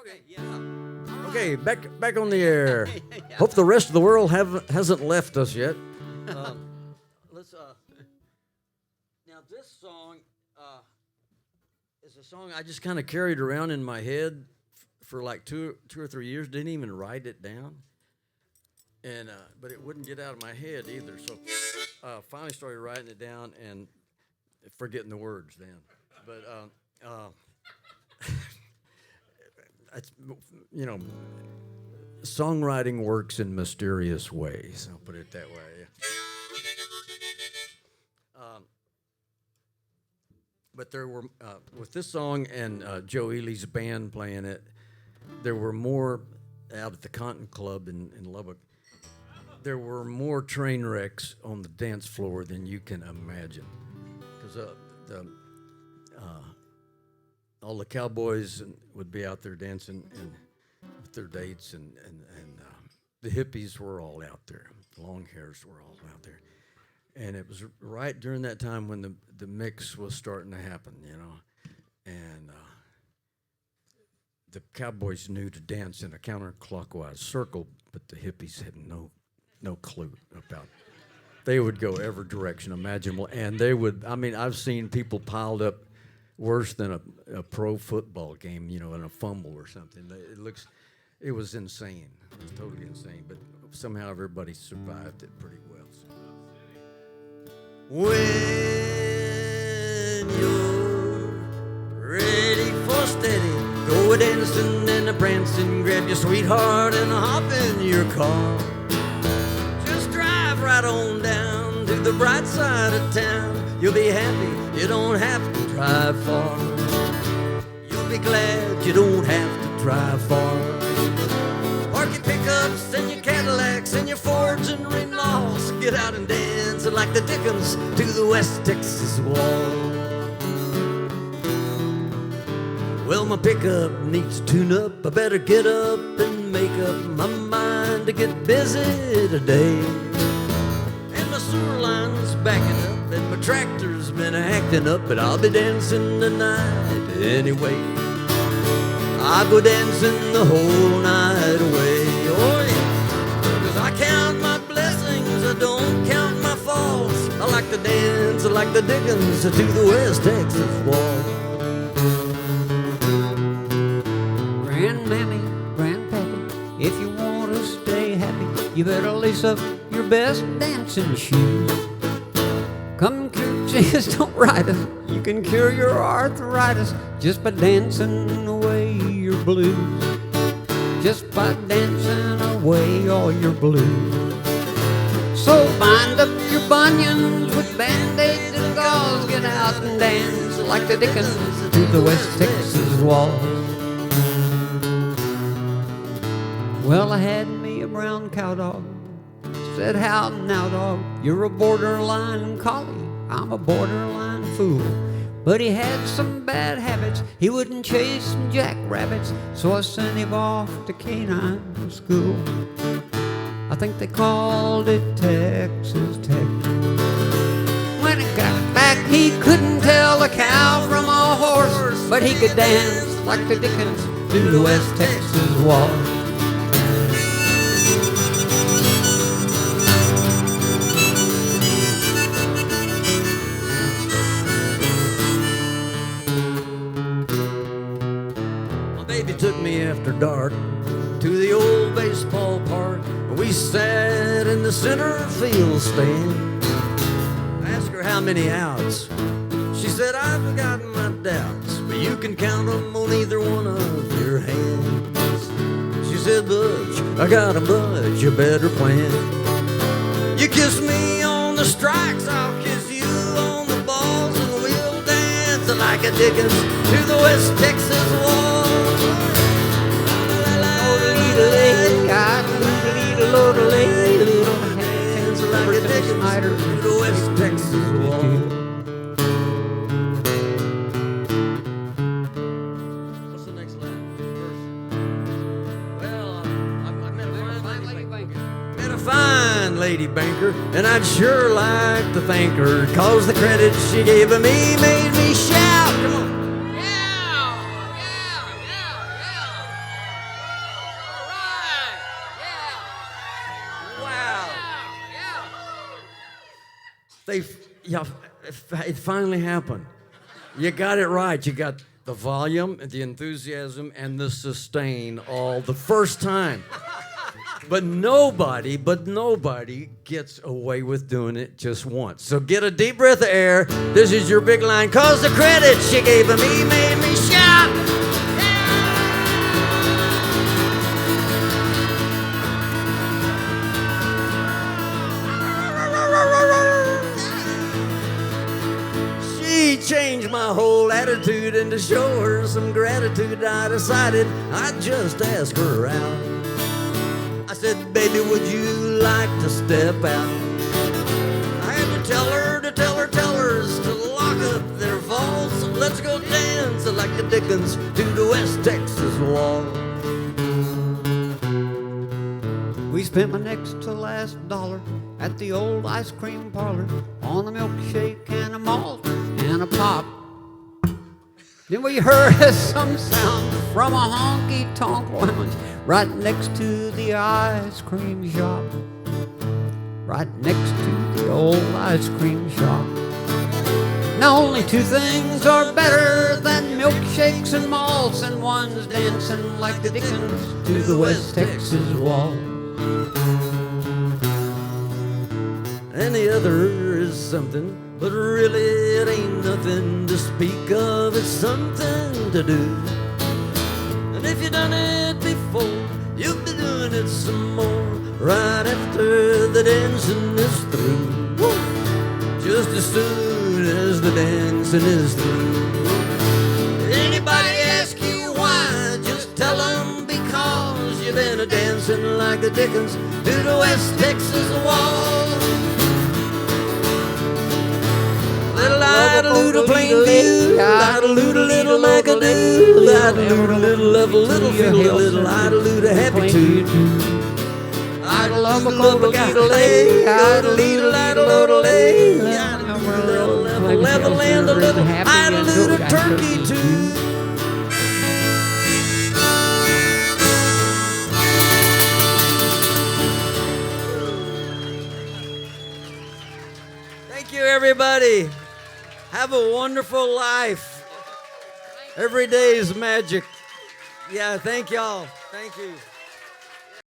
Okay, yeah. Okay, back on the air. Hope the rest of the world hasn't left us yet. Let's now this song is a song I just kind of carried around in my head for like two or 3 years. Didn't even write it down, and but it wouldn't get out of my head either. So finally started writing it down and forgetting the words then. But it's, you know, songwriting works in mysterious ways. I'll put it that way. But there were, with this song and Joe Ely's band playing it, there were more, out at the Cotton Club in Lubbock, there were more train wrecks on the dance floor than you can imagine. Because all the cowboys would be out there dancing with their dates, and the hippies were all out there. The long hairs were all out there. And it was right during that time when the mix was starting to happen, you know. And the cowboys knew to dance in a counterclockwise circle, but the hippies had no clue about it. They would go every direction imaginable. And they would, I mean, I've seen people piled up worse than a pro football game, you know, in a fumble or something. It was insane. It was totally insane. But somehow everybody survived it pretty well. So. When you're ready for steady, go a dancing and a prancing, grab your sweetheart and hop in your car. Just drive right on down to the bright side of town. You'll be happy, you don't have to drive far. You'll be glad you don't have to drive far. Park your pickups and your Cadillacs and your Fords and Renaults. Get out and dance like the Dickens to the West Texas wall. Well, my pickup needs a tune-up. I better get up and make up my mind to get busy today. And my sewer line's backing up and my tractor's been acting up, but I'll be dancing tonight anyway. I'll go dancing the whole night away. Oh yeah, 'cause I count my blessings, I don't count my faults. I like to dance like the Dickens to the West Texas wall. Grandmammy, Grandpappy, if you want to stay happy, you better lace up your best dancing shoes. Come cure, just don't ride us. You can cure your arthritis just by dancing away your blues. Just by dancing away all your blues. So bind up your bunions with band-aids and gauze. Get out and dance like the Dickens to the West Texas wall. Well, I had me a brown cow dog. Said, how now, dog? You're a borderline collie. I'm a borderline fool. But he had some bad habits. He wouldn't chase some jackrabbits, so I sent him off to canine school. I think they called it Texas Tech. When he got back, he couldn't tell a cow from a horse, but he could dance like the Dickens to the West Texas wall. Took me after dark to the old baseball park. We sat in the center field stand. I asked her how many outs. She said, I've got my doubts, but you can count them on either one of your hands. She said, Butch, I got a much better plan. You kiss me on the strikes, I'll kiss you on the balls, and we'll dance like a Dickens to the West Texas wall. West Texas wall. What's the next line? Well, I met a fine lady banker, and I'd sure like to thank her, 'cause the credit she gave me made me shout. Come on. it finally happened. You got it right. You got the volume, the enthusiasm, and the sustain all the first time. But nobody gets away with doing it just once. So get a deep breath of air. This is your big line. 'Cause the credit she gave me made me shout. She changed my whole attitude, and to show her some gratitude, I decided I'd just ask her out. I said, baby, would you like to step out? I had to tell her to lock up their vaults. Let's go dance like the Dickens to the West Texas wall. We spent my next to last dollar at the old ice cream parlor on a milkshake and a malt and a pop. Then we heard some sound from a honky-tonk lounge right next to the ice cream shop. Right next to the old ice cream shop. Now only two things are better than milkshakes and malts, and one's dancing like the Dickens to the West Texas wall. And the other is something, but really it ain't nothing to speak of. It's something to do. And if you've done it before, you'll be doing it some more right after the dancing is through. Woo! Just as soon as the dancing is through. Anybody ask you why, just tell them because you've been a dancing like the Dickens to the West Texas wall. Little idle plain view, idle little McGonigel, idle little feel a little idle happy too. Idle level lay, idle lay, level land a little idle turkey too. Thank you, everybody. Have a wonderful life. Every day is magic. Yeah, thank y'all. Thank you.